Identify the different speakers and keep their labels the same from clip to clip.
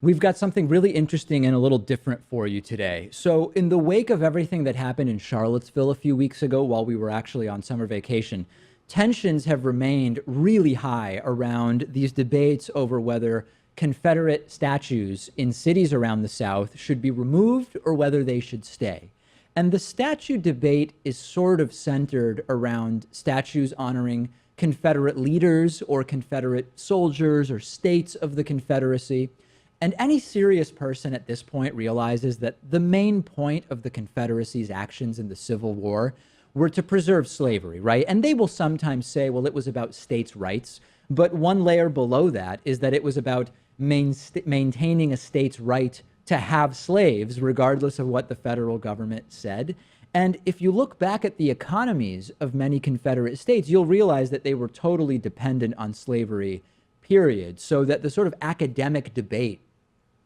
Speaker 1: We've got something really interesting and a little different for you today. So, in the wake of everything that happened in Charlottesville a few weeks ago while we were actually on summer vacation, tensions have remained really high around these debates over whether Confederate statues in cities around the South should be removed or whether they should stay. And the statue debate is sort of centered around statues honoring Confederate leaders or Confederate soldiers or states of the Confederacy. And any serious person at this point realizes that the main point of the Confederacy's actions in the Civil War were to preserve slavery, right? And they will sometimes say, well, it was about states' rights. But one layer below that is that it was about maintaining a state's right to have slaves, regardless of what the federal government said. And if you look back at the economies of many Confederate states, you'll realize that they were totally dependent on slavery, period. So that the sort of academic debate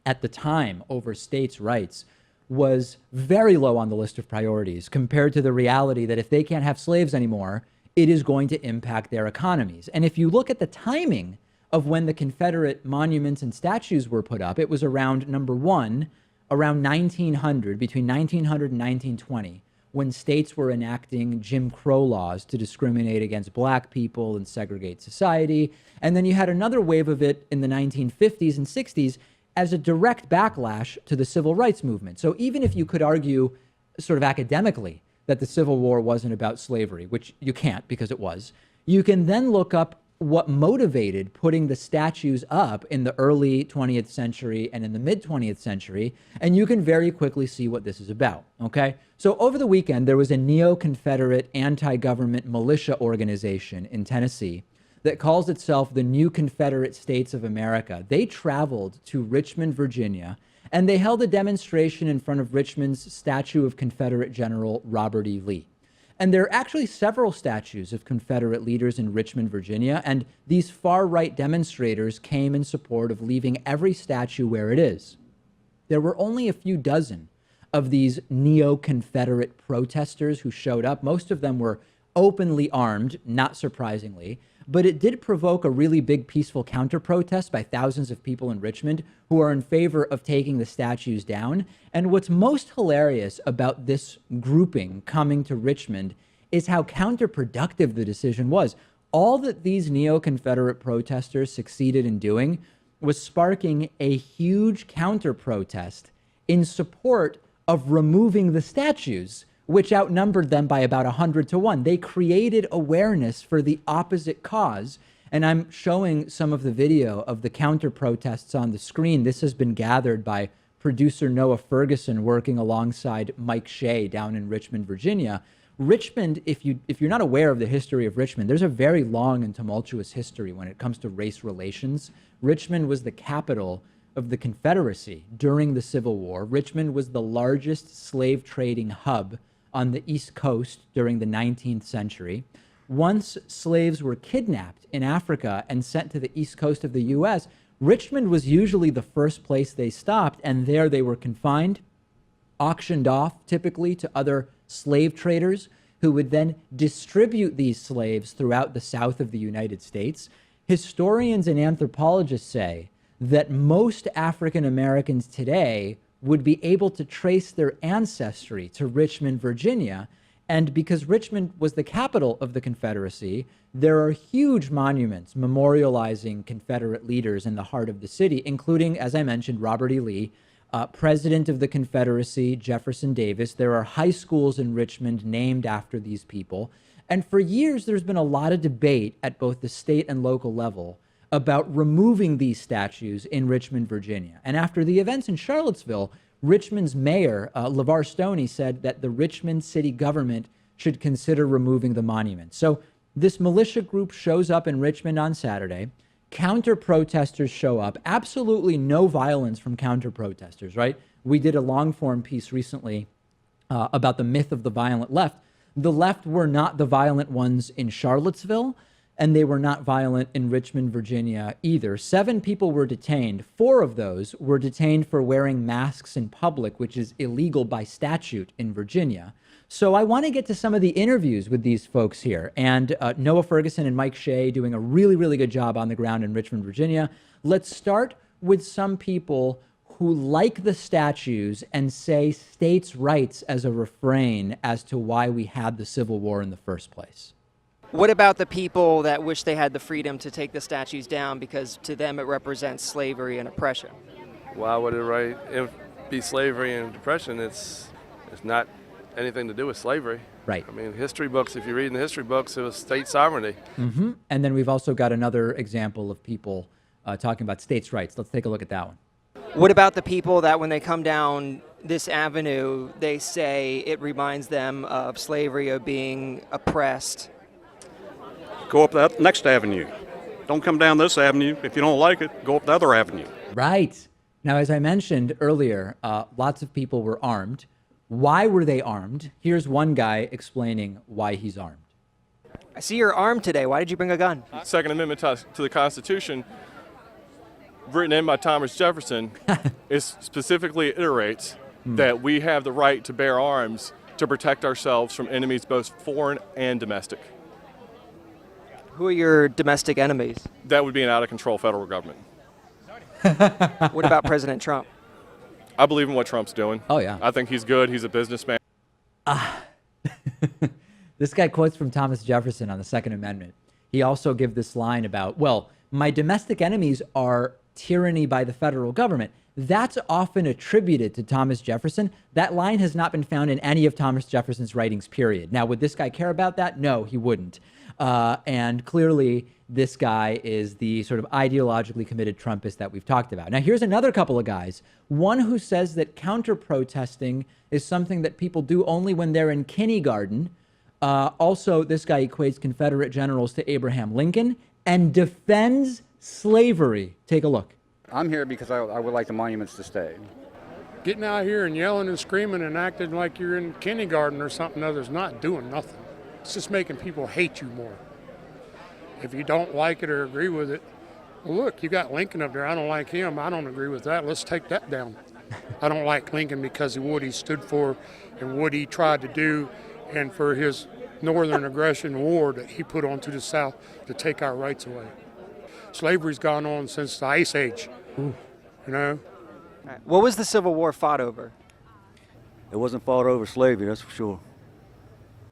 Speaker 1: at the time over states' rights was very low on the list of priorities compared to the reality that if they can't have slaves anymore, it is going to impact their economies. And if you look at the timing of when the Confederate monuments and statues were put up, it was around, number one, around 1900, between 1900 and 1920, when states were enacting Jim Crow laws to discriminate against black people and segregate society. And then you had another wave of it in the 1950s and 60s as a direct backlash to the civil rights movement. So even if you could argue sort of academically that the Civil War wasn't about slavery, which you can't because it was, you can then look up what motivated putting the statues up in the early 20th century and in the mid 20th century, and you can very quickly see what this is about, okay? So over the weekend, there was a neo-Confederate anti-government militia organization in Tennessee that calls itself the New Confederate States of America. They traveled to Richmond, Virginia, and they held a demonstration in front of Richmond's statue of Confederate General Robert E. Lee. And there are actually several statues of Confederate leaders in Richmond, Virginia, and these far-right demonstrators came in support of leaving every statue where it is. There were only a few dozen of these neo-Confederate protesters who showed up. Most of them were openly armed, not surprisingly, but it did provoke a really big peaceful counter-protest by thousands of people in Richmond who are in favor of taking the statues down. And what's most hilarious about this grouping coming to Richmond is how counterproductive the decision was. All that these neo-Confederate protesters succeeded in doing was sparking a huge counter-protest in support of removing the statues, which outnumbered them by about 100 to 1. They created awareness for the opposite cause. And I'm showing some of the video of the counter protests on the screen. This has been gathered by producer Noah Ferguson working alongside Mike Shea down in Richmond, Virginia. Richmond, if you're not aware of the history of Richmond, there's a very long and tumultuous history when it comes to race relations. Richmond was the capital of the Confederacy during the Civil War. Richmond was the largest slave trading hub on the East Coast during the 19th century. Once slaves were kidnapped in Africa and sent to the East Coast of the US, Richmond was usually the first place they stopped, and there they were confined, auctioned off typically to other slave traders who would then distribute these slaves throughout the South of the United States. Historians and anthropologists say that most African Americans today would be able to trace their ancestry to Richmond, Virginia. And because Richmond was the capital of the Confederacy, there are huge monuments memorializing Confederate leaders in the heart of the city, including, as I mentioned, Robert E. Lee, President of the Confederacy, Jefferson Davis. There are high schools in Richmond named after these people. And for years, there's been a lot of debate at both the state and local level about removing these statues in Richmond, Virginia. And after the events in Charlottesville, Richmond's mayor, LeVar Stoney, said that the Richmond city government should consider removing the monument. So this militia group shows up in Richmond on Saturday. Counter-protesters show up. Absolutely no violence from counter-protesters, right? We did a long-form piece recently about the myth of the violent left. The left were not the violent ones in Charlottesville, and they were not violent in Richmond, Virginia either. 7 people were detained. 4 of those were detained for wearing masks in public, which is illegal by statute in Virginia. So I want to get to some of the interviews with these folks here. And Noah Ferguson and Mike Shea doing a really, really good job on the ground in Richmond, Virginia. Let's start with some people who like the statues and say states' rights as a refrain as to why we had the Civil War in the first place.
Speaker 2: What about the people that wish they had the freedom to take the statues down because to them it represents slavery and oppression?
Speaker 3: Why would it be slavery and oppression? It's not anything to do with slavery.
Speaker 1: Right.
Speaker 3: I mean, history books, if you read in the history books, it was state sovereignty.
Speaker 1: Mm-hmm. And then we've also got another example of people talking about states' rights. Let's take a look at that one.
Speaker 2: What about the people that when they come down this avenue, they say it reminds them of slavery, of being oppressed?
Speaker 4: Go up that next avenue. Don't come down this avenue. If you don't like it, go up the other avenue.
Speaker 1: Right. Now, as I mentioned earlier, lots of people were armed. Why were they armed? Here's one guy explaining why he's armed.
Speaker 2: I see you're armed today. Why did you bring a gun?
Speaker 5: Second Amendment to the Constitution, written in by Thomas Jefferson, is specifically iterates that we have the right to bear arms to protect ourselves from enemies both foreign and domestic.
Speaker 2: Who are your domestic enemies?
Speaker 5: That would be an out-of-control federal government.
Speaker 2: What about President Trump?
Speaker 5: I believe in what Trump's doing.
Speaker 1: Oh, yeah.
Speaker 5: I think he's good. He's a businessman.
Speaker 1: This guy quotes from Thomas Jefferson on the Second Amendment. He also gives this line about, well, my domestic enemies are tyranny by the federal government. That's often attributed to Thomas Jefferson. That line has not been found in any of Thomas Jefferson's writings, period. Now, would this guy care about that? No, he wouldn't. And clearly, this guy is the sort of ideologically committed Trumpist that we've talked about. Now, here's another couple of guys. One who says that counter-protesting is something that people do only when they're in kindergarten. Also, this guy equates Confederate generals to Abraham Lincoln and defends slavery. Take a look.
Speaker 6: I'm here because I would like the monuments to stay.
Speaker 7: Getting out here and yelling and screaming and acting like you're in kindergarten or something other's not doing nothing. It's just making people hate you more. If you don't like it or agree with it, well, look, you got Lincoln up there. I don't like him. I don't agree with that. Let's take that down. I don't like Lincoln because of what he stood for and what he tried to do and for his northern aggression war that he put onto the South to take our rights away. Slavery's gone on since the Ice Age, you know.
Speaker 2: What was the Civil War fought over?
Speaker 8: It wasn't fought over slavery, that's for sure.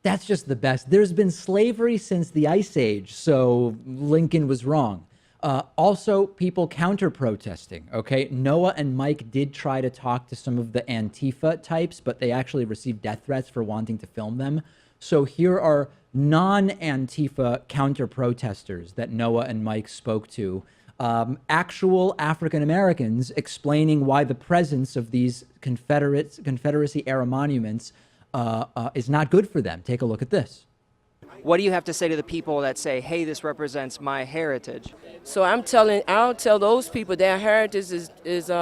Speaker 1: That's just the best. There's been slavery since the Ice Age, so Lincoln was wrong. Also, people counter-protesting, okay? Noah and Mike did try to talk to some of the Antifa types, but they actually received death threats for wanting to film them. So here are non-Antifa counter-protesters that Noah and Mike spoke to. Actual African-Americans explaining why the presence of these Confederacy-era monuments is not good for them. Take a look at this.
Speaker 2: What do you have to say to the people that say, hey, this represents my heritage?
Speaker 9: So I'll tell those people their heritage is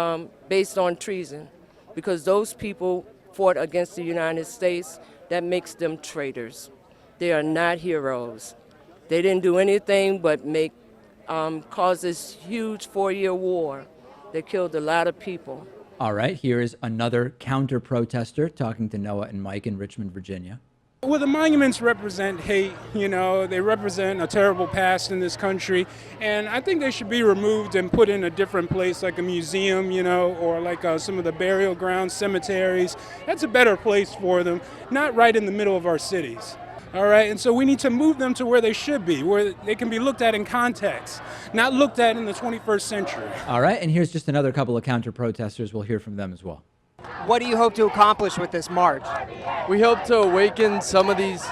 Speaker 9: based on treason, because those people fought against the United States. That makes them traitors. They are not heroes. They didn't do anything but cause this huge 4-year war that killed a lot of people.
Speaker 1: All right, here is another counter-protester talking to Noah and Mike in Richmond, Virginia.
Speaker 10: Well, the monuments represent hate, you know, they represent a terrible past in this country, and I think they should be removed and put in a different place, like a museum, you know, or like some of the burial grounds, cemeteries. That's a better place for them, not right in the middle of our cities. All right, and so we need to move them to where they should be, where they can be looked at in context, not looked at in the 21st century.
Speaker 1: All right, and here's just another couple of counter-protesters. We'll hear from them as well.
Speaker 2: What do you hope to accomplish with this march?
Speaker 11: We hope to awaken some of these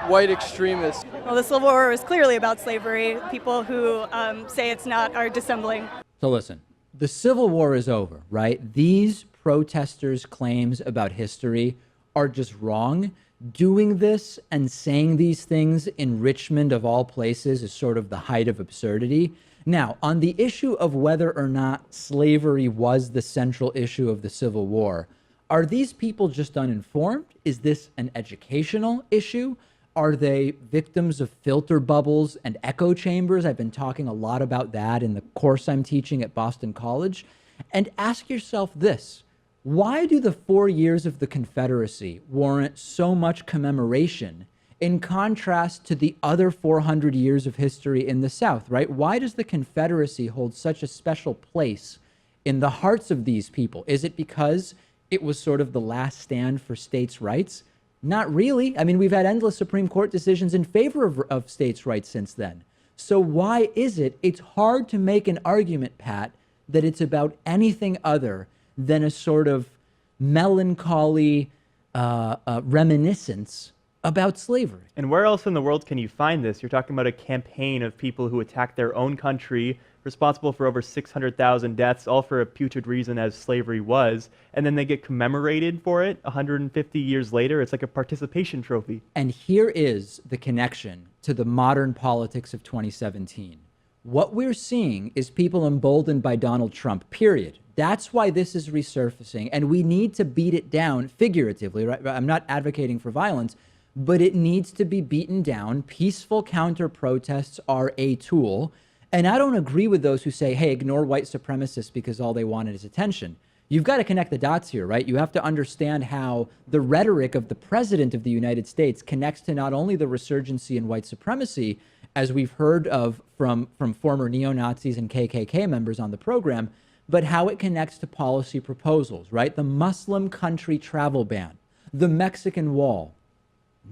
Speaker 11: white extremists.
Speaker 12: Well, the Civil War was clearly about slavery. People who say it's not are dissembling.
Speaker 1: So listen, the Civil War is over, right? These protesters' claims about history are just wrong. Doing this and saying these things in Richmond, of all places, is sort of the height of absurdity. Now, on the issue of whether or not slavery was the central issue of the Civil War, are these people just uninformed? Is this an educational issue? Are they victims of filter bubbles and echo chambers? I've been talking a lot about that in the course I'm teaching at Boston College. And ask yourself this. Why do the 4 years of the Confederacy warrant so much commemoration in contrast to the other 400 years of history in the South, right? Why does the Confederacy hold such a special place in the hearts of these people? Is it because it was sort of the last stand for states' rights? Not really. I mean, we've had endless Supreme Court decisions in favor of states' rights since then. So why is it? It's hard to make an argument, Pat, that it's about anything other than a sort of melancholy reminiscence about slavery.
Speaker 13: And where else in the world can you find this? You're talking about a campaign of people who attacked their own country, responsible for over 600,000 deaths, all for a putrid reason as slavery was, and then they get commemorated for it 150 years later. It's like a participation trophy.
Speaker 1: And here is the connection to the modern politics of 2017. What we're seeing is people emboldened by Donald Trump, period. That's why this is resurfacing, and we need to beat it down figuratively, right? I'm not advocating for violence, but it needs to be beaten down. Peaceful counter-protests are a tool. And I don't agree with those who say, hey, ignore white supremacists because all they wanted is attention. You've got to connect the dots here, right? You have to understand how the rhetoric of the president of the United States connects to not only the resurgency in white supremacy, as we've heard of from former neo-Nazis and KKK members on the program, but how it connects to policy proposals, right? The Muslim country travel ban, the Mexican wall,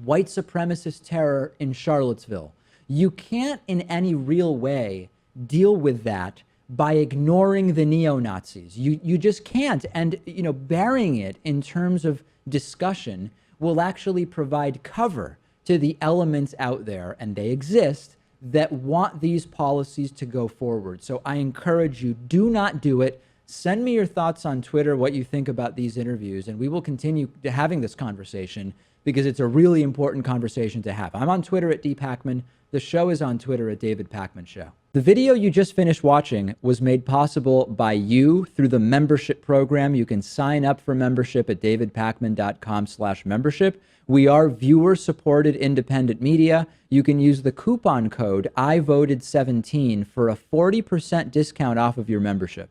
Speaker 1: white supremacist terror in Charlottesville. You can't in any real way deal with that by ignoring the neo-Nazis. You just can't. And, you know, burying it in terms of discussion will actually provide cover to the elements out there, and they exist, that want these policies to go forward. So I encourage you, do not do it. Send me your thoughts on Twitter, what you think about these interviews, and we will continue having this conversation because it's a really important conversation to have. I'm on Twitter at @DPakman. The show is on Twitter at David Pakman Show. The video you just finished watching was made possible by you through the membership program. You can sign up for membership at davidpakman.com/membership. We are viewer-supported independent media. You can use the coupon code IVoted17 for a 40% discount off of your membership.